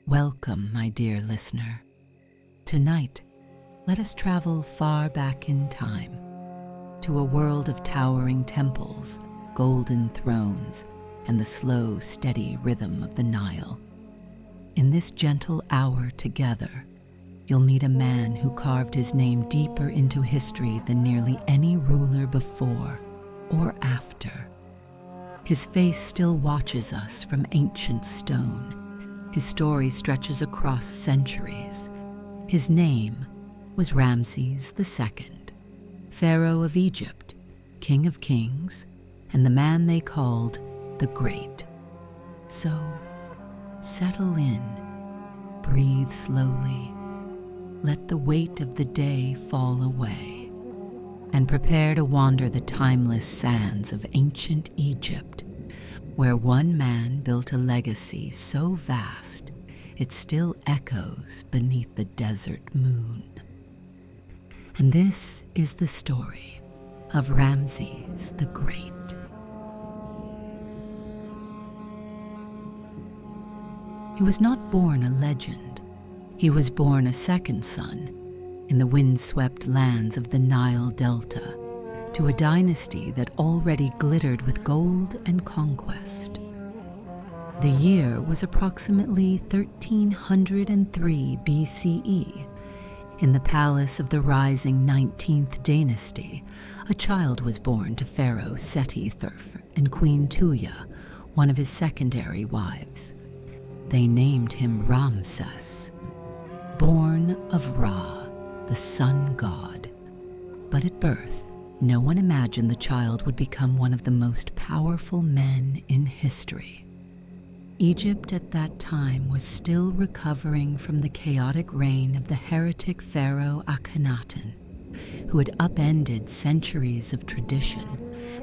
Welcome, my dear listener. Tonight, let us travel far back in time to a world of towering temples, golden thrones, and the slow, steady rhythm of the Nile. In this gentle hour together, you'll meet a man who carved his name deeper into history than nearly any ruler before or after. His face still watches us from ancient stone. His story stretches across centuries. His name was Ramses II, pharaoh of Egypt, king of kings, and the man they called the Great. So, settle in, breathe slowly, let the weight of the day fall away, and prepare to wander the timeless sands of ancient Egypt, where one man built a legacy so vast it still echoes beneath the desert moon. And this is the story of Ramses the Great. He was not born a legend. He was born a second son in the windswept lands of the Nile Delta, to a dynasty that already glittered with gold and conquest. The year was approximately 1303 BCE. In the palace of the rising 19th dynasty, a child was born to Pharaoh Seti III and Queen Tuya, one of his secondary wives. They named him Ramses, born of Ra, the sun god. But at birth, no one imagined the child would become one of the most powerful men in history. Egypt at that time was still recovering from the chaotic reign of the heretic pharaoh Akhenaten, who had upended centuries of tradition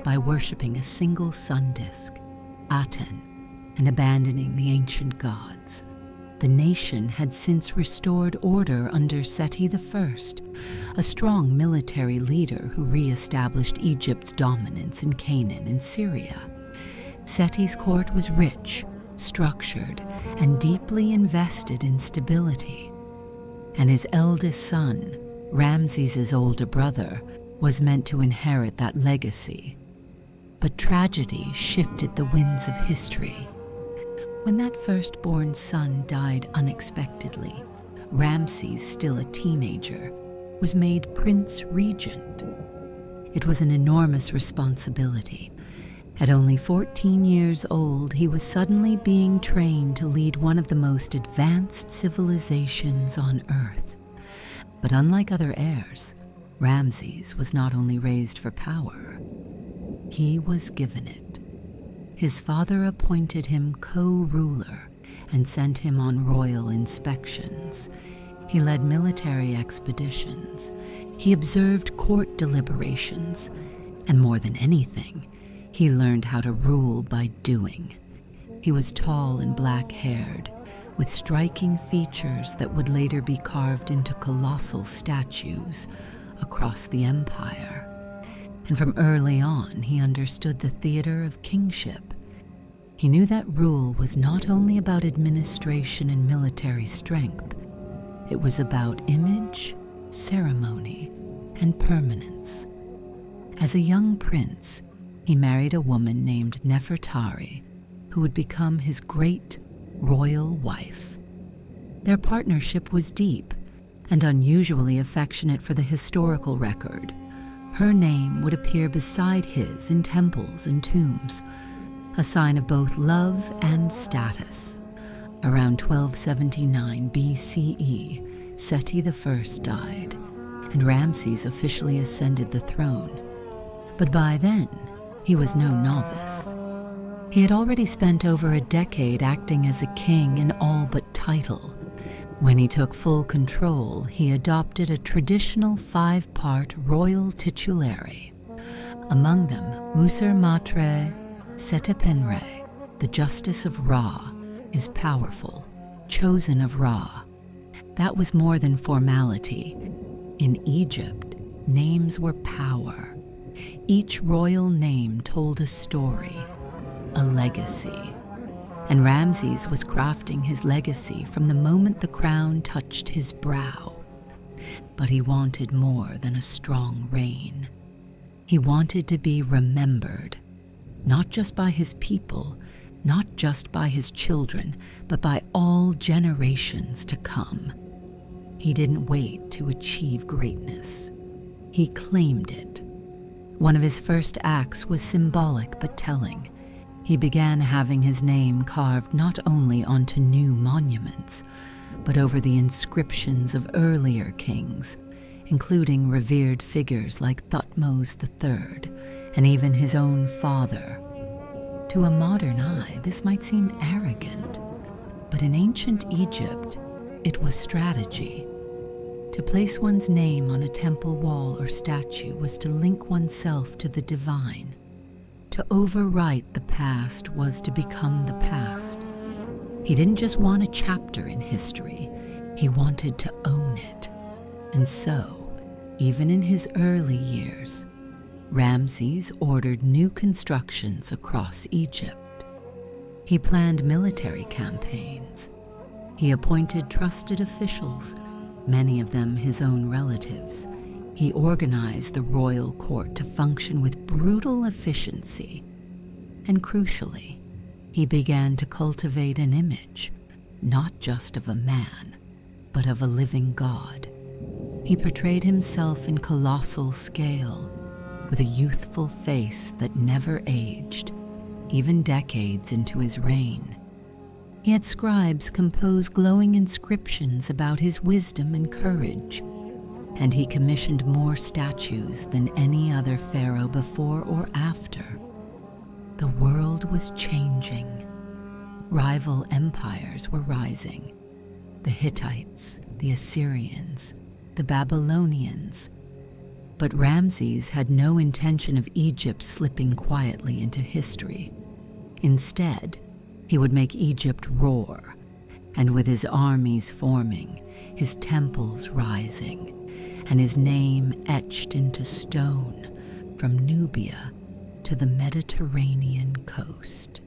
by worshipping a single sun disk, Aten, and abandoning the ancient gods. The nation had since restored order under Seti I, a strong military leader who re-established Egypt's dominance in Canaan and Syria. Seti's court was rich, structured, and deeply invested in stability. And his eldest son, Ramses' older brother, was meant to inherit that legacy. But tragedy shifted the winds of history. When that firstborn son died unexpectedly, Ramses, still a teenager, was made Prince Regent. It was an enormous responsibility. At only 14 years old, he was suddenly being trained to lead one of the most advanced civilizations on Earth. But unlike other heirs, Ramses was not only raised for power, he was given it. His father appointed him co-ruler and sent him on royal inspections. He led military expeditions. He observed court deliberations. And more than anything, he learned how to rule by doing. He was tall and black-haired, with striking features that would later be carved into colossal statues across the empire. And from early on, he understood the theater of kingship. He knew that rule was not only about administration and military strength, it was about image, ceremony, and permanence. As a young prince, he married a woman named Nefertari, who would become his great royal wife. Their partnership was deep and unusually affectionate for the historical record. Her name would appear beside his in temples and tombs, a sign of both love and status. Around 1279 BCE, Seti I died, and Ramses officially ascended the throne. But by then, he was no novice. He had already spent over a decade acting as a king in all but title. When he took full control, he adopted a traditional 5-part royal titulary. Among them, User Matre Setepenre, the justice of Ra, is powerful, chosen of Ra. That was more than formality. In Egypt, names were power. Each royal name told a story, a legacy. and Ramses was crafting his legacy from the moment the crown touched his brow. But he wanted more than a strong reign. He wanted to be remembered, not just by his people, not just by his children, but by all generations to come. He didn't wait to achieve greatness. He claimed it. One of his first acts was symbolic but telling. He began having his name carved not only onto new monuments, but over the inscriptions of earlier kings, including revered figures like Thutmose III, and even his own father. To a modern eye, this might seem arrogant, but in ancient Egypt, it was strategy. To place one's name on a temple wall or statue was to link oneself to the divine. To overwrite the past was to become the past. He didn't just want a chapter in history, he wanted to own it. And so, even in his early years, Ramses ordered new constructions across Egypt. He planned military campaigns. He appointed trusted officials, many of them his own relatives. He organized the royal court to function with brutal efficiency. And crucially, he began to cultivate an image, not just of a man, but of a living god. He portrayed himself in colossal scale, with a youthful face that never aged, even decades into his reign. He had scribes compose glowing inscriptions about his wisdom and courage, and he commissioned more statues than any other pharaoh before or after. The world was changing. Rival empires were rising. The Hittites, the Assyrians, the Babylonians. But Ramses had no intention of Egypt slipping quietly into history. Instead, he would make Egypt roar, and with his armies forming, his temples rising, and his name etched into stone from Nubia to the Mediterranean coast.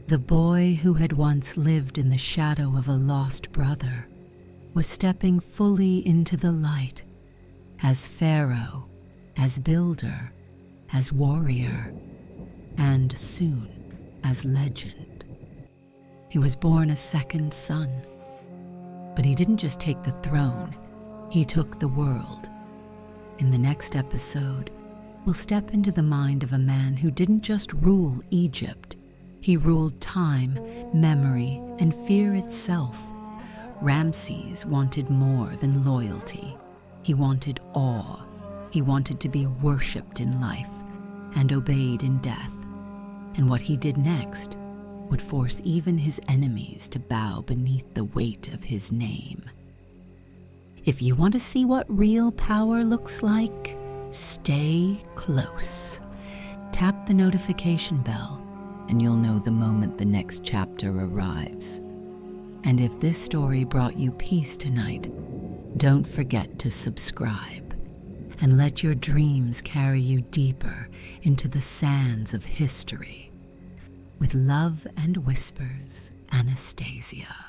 The boy who had once lived in the shadow of a lost brother was stepping fully into the light, as pharaoh, as builder, as warrior, and soon as legend. He was born a second son, but he didn't just take the throne, he took the world. In the next episode, we'll step into the mind of a man who didn't just rule Egypt, he ruled time, memory, and fear itself. Ramses wanted more than loyalty. He wanted awe. He wanted to be worshipped in life and obeyed in death. And what he did next would force even his enemies to bow beneath the weight of his name. If you want to see what real power looks like, stay close. Tap the notification bell, and you'll know the moment the next chapter arrives. And if this story brought you peace tonight, don't forget to subscribe and let your dreams carry you deeper into the sands of history. With love and whispers, Anastasia.